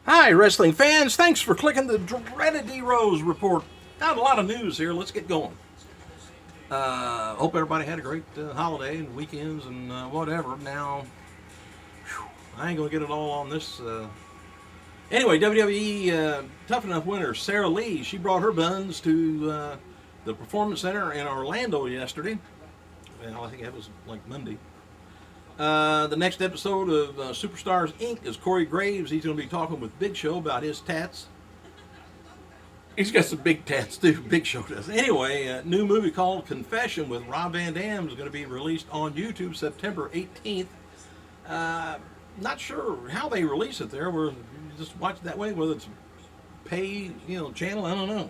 Hi, wrestling fans. Thanks for clicking the dreaded D-Rose report. Got a lot of news here. Let's get going. Hope everybody had a great holiday and weekends and whatever. Now, I ain't going to get it all on this. Anyway, WWE Tough Enough winner Sarah Lee, she brought her buns to the Performance Center in Orlando yesterday. Well, I think that was like Monday. The next episode of Superstars Inc. is Corey Graves. He's going to be talking with Big Show about his tats. He's got some big tats too. Big Show does. Anyway, a new movie called Confession with Rob Van Dam is going to be released on YouTube September 18th. Not sure how they release it there. We're just watch it that way, whether it's pay, channel. I don't know.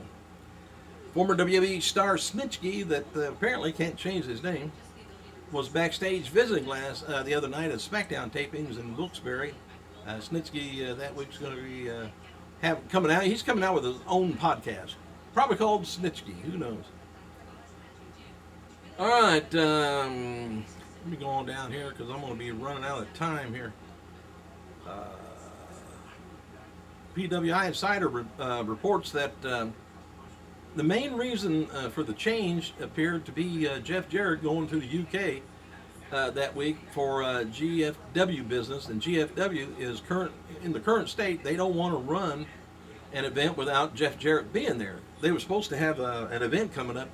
Former WWE star Snitchky, that apparently can't change his name, was backstage visiting the other night at SmackDown tapings in Wilkes-Barre. Snitsky that week's going to be coming out. He's coming out with his own podcast, probably called Snitsky. Who knows? All right, let me go on down here because I'm going to be running out of time here. PWI Insider reports that the main reason for the change appeared to be Jeff Jarrett going to the UK that week for GFW business, and GFW is in the current state. They don't want to run an event without Jeff Jarrett being there. They were supposed to have an event coming up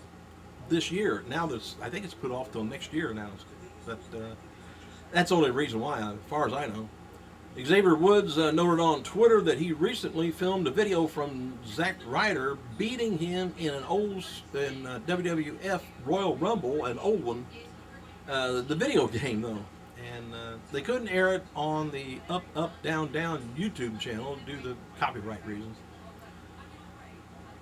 this year. Now I think it's put off till next year now, but that's the only reason why, as far as I know. Xavier Woods noted on Twitter that he recently filmed a video from Zack Ryder beating him in WWF Royal Rumble, an old one, the video game though, and they couldn't air it on the Up Up Down Down YouTube channel due to copyright reasons.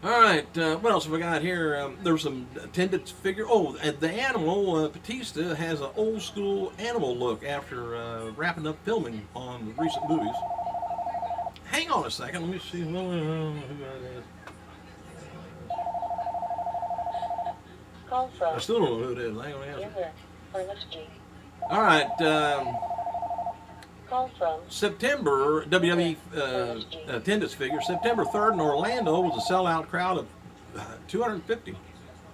All right, what else have I got here? There's some attendance figure. Oh, and the animal, Batista, has an old school animal look after wrapping up filming on the recent movies. Hang on a second, let me see who that is. Call from. I still don't know who it is. Hang on a second. All right, Call from September, WWE attendance figure, September 3rd in Orlando was a sellout crowd of 250.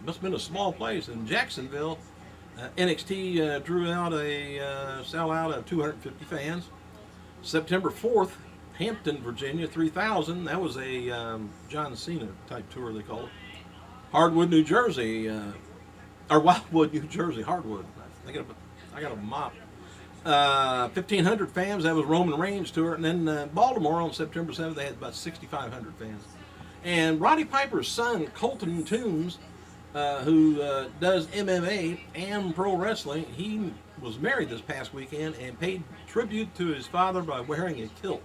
Must have been a small place. In Jacksonville, NXT drew out a sellout of 250 fans. September 4th, Hampton, Virginia, 3,000. That was a John Cena type tour, they call it. Hardwood, New Jersey, or Wildwood, New Jersey, Hardwood. I got a mop. 1,500 fans. That was Roman Reigns tour. And then Baltimore on September 7th, they had about 6,500 fans. And Roddy Piper's son, Colton Toombs, who does MMA and pro wrestling, he was married this past weekend and paid tribute to his father by wearing a kilt.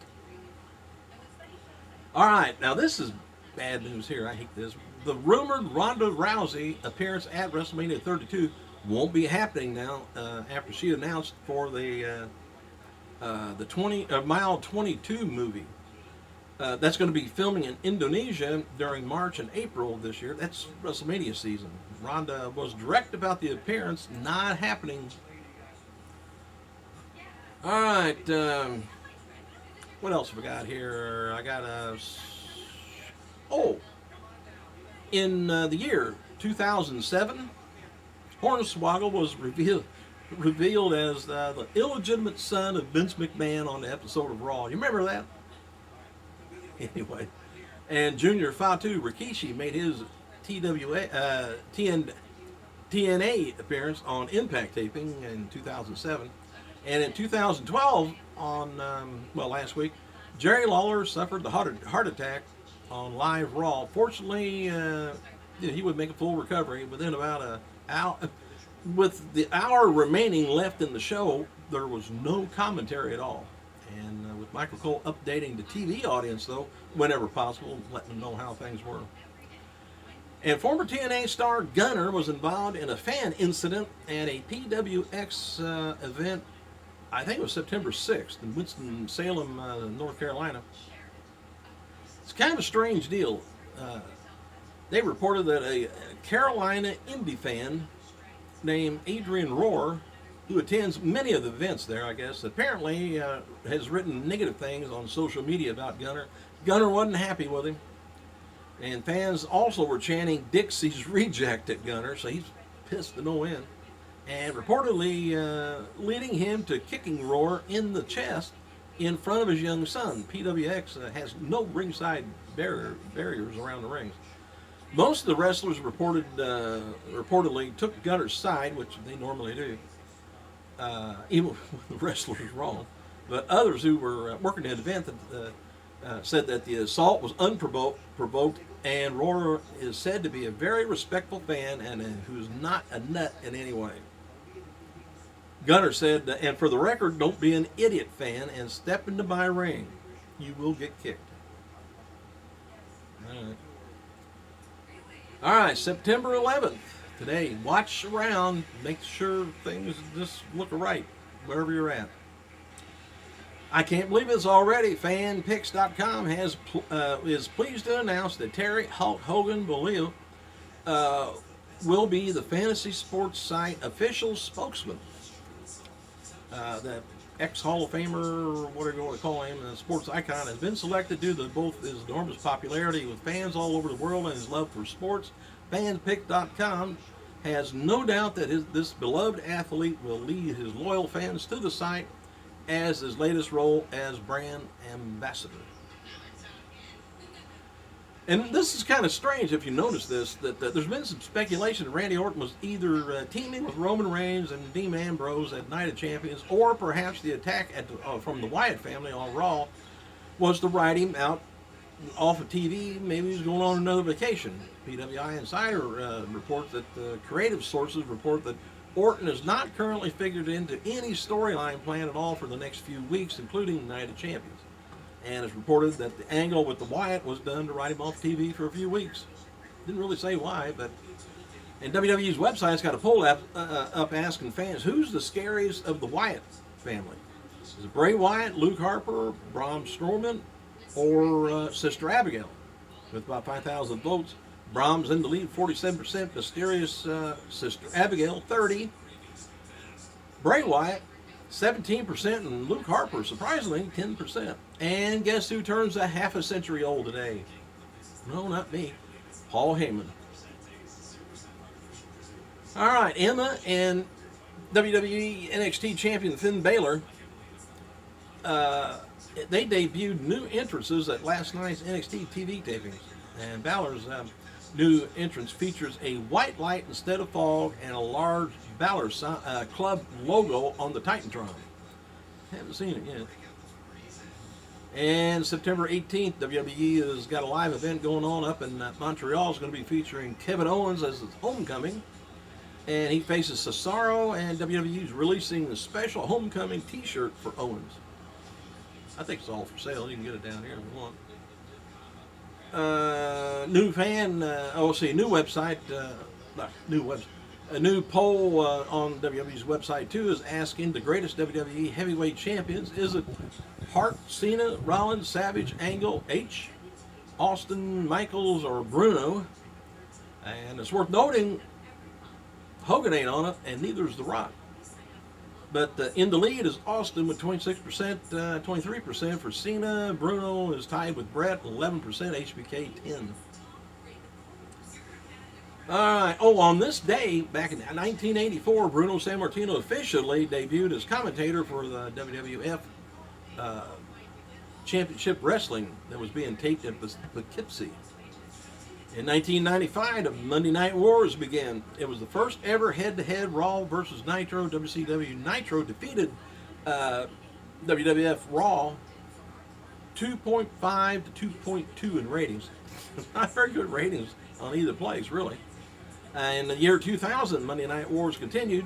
All right, now this is bad news here. I hate this. The rumored Ronda Rousey appearance at WrestleMania 32 won't be happening now after she announced for the Mile 22 movie. That's going to be filming in Indonesia during March and April of this year. That's WrestleMania season. Ronda was direct about the appearance not happening. All right. What else have I got here? I got in the year 2007, Hornswoggle was revealed as the illegitimate son of Vince McMahon on the episode of Raw. You remember that? Anyway, and Junior Fatu Rikishi made his TNA appearance on Impact taping in 2007. And in 2012, last week, Jerry Lawler suffered the heart attack on live Raw. Fortunately, he would make a full recovery within about an hour. With the hour remaining left in the show, there was no commentary at all. And with Michael Cole updating the TV audience, though, whenever possible, letting them know how things were. And former TNA star Gunner was involved in a fan incident at a PWX event, I think it was September 6th in Winston-Salem, North Carolina. It's kind of a strange deal. They reported that a Carolina indie fan named Adrian Rohr who attends many of the events there, I guess, apparently has written negative things on social media about Gunner. Gunner wasn't happy with him. And fans also were chanting Dixie's reject at Gunner, so he's pissed to no end. And reportedly leading him to kicking Roar in the chest in front of his young son. PWX has no ringside barriers around the rings. Most of the wrestlers reportedly took Gunner's side, which they normally do, even when the wrestler was wrong. But others who were working the event said that the assault was unprovoked, and Roar is said to be a very respectful fan and who's not a nut in any way. Gunner said, and for the record, don't be an idiot fan and step into my ring. You will get kicked. All right, September 11th. Today, watch around. Make sure things just look right wherever you're at. I can't believe it's already. FanPix.com is pleased to announce that Terry Hulk Hogan will be the fantasy sports site official spokesman. The ex-Hall of Famer, or whatever you want to call him, the sports icon, has been selected due to both his enormous popularity with fans all over the world and his love for sports. FanPix.com has no doubt that this beloved athlete will lead his loyal fans to the site as his latest role as brand ambassador. And this is kind of strange if you notice this, that there's been some speculation that Randy Orton was either teaming with Roman Reigns and Dean Ambrose at Night of Champions, or perhaps the attack from the Wyatt family on Raw was to ride him out off of TV. Maybe he was going on another vacation. PWI Insider reports that creative sources report that Orton is not currently figured into any storyline plan at all for the next few weeks, including Night of Champions. And it's reported that the angle with the Wyatt was done to write him off TV for a few weeks. Didn't really say why, but... And WWE's website's got a poll up asking fans, who's the scariest of the Wyatt family? Is it Bray Wyatt, Luke Harper, Braun Strowman, or Sister Abigail? With about 5,000 votes, Braun's in the lead, 47%. Mysterious Sister Abigail, 30%. Bray Wyatt, 17%, and Luke Harper, surprisingly, 10%. And guess who turns a half a century old today? No, not me. Paul Heyman. All right, Emma and WWE NXT champion Finn Balor, they debuted new entrances at last night's NXT TV tapings. And Balor's new entrance features a white light instead of fog and a large Balor Club logo on the Titantron. Haven't seen it yet. And September 18th, WWE has got a live event going on up in Montreal. It's going to be featuring Kevin Owens as his homecoming. And he faces Cesaro, and WWE is releasing a special homecoming t-shirt for Owens. I think it's all for sale. You can get it down here if you want. New website. A new poll on WWE's website too is asking the greatest WWE heavyweight champions: is it Hart, Cena, Rollins, Savage, Angle, H, Austin, Michaels, or Bruno? And it's worth noting Hogan ain't on it, and neither is The Rock. But in the lead is Austin with 26%, 23% for Cena. Bruno is tied with Brett, 11%, HBK 10%. All right. Oh, on this day, back in 1984, Bruno Sammartino officially debuted as commentator for the WWF Championship Wrestling that was being taped at Poughkeepsie. In 1995, the Monday Night Wars began. It was the first ever head-to-head Raw versus Nitro. WCW Nitro defeated WWF Raw 2.5 to 2.2 in ratings. Not very good ratings on either place, really. In the year 2000, Monday Night Wars continued.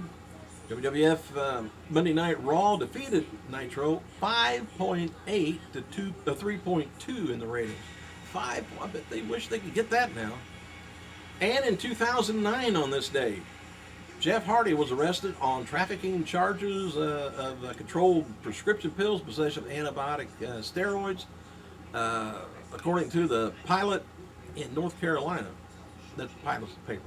WWF Monday Night Raw defeated Nitro 5.8 to 3.2 in the ratings. I bet they wish they could get that now. And in 2009 on this day, Jeff Hardy was arrested on trafficking charges of controlled prescription pills, possession of antibiotic steroids, according to the Pilot in North Carolina. That's the Pilot's paper.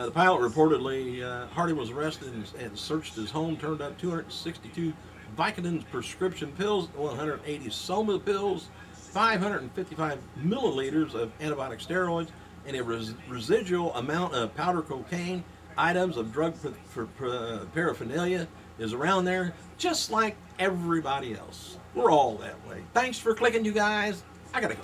The pilot reportedly, Hardy was arrested and searched his home, turned up 262 Vicodin's prescription pills, 180 Soma pills, 555 milliliters of antibiotic steroids, and a residual amount of powder cocaine. Items of drug paraphernalia is around there, just like everybody else. We're all that way. Thanks for clicking, you guys. I gotta go.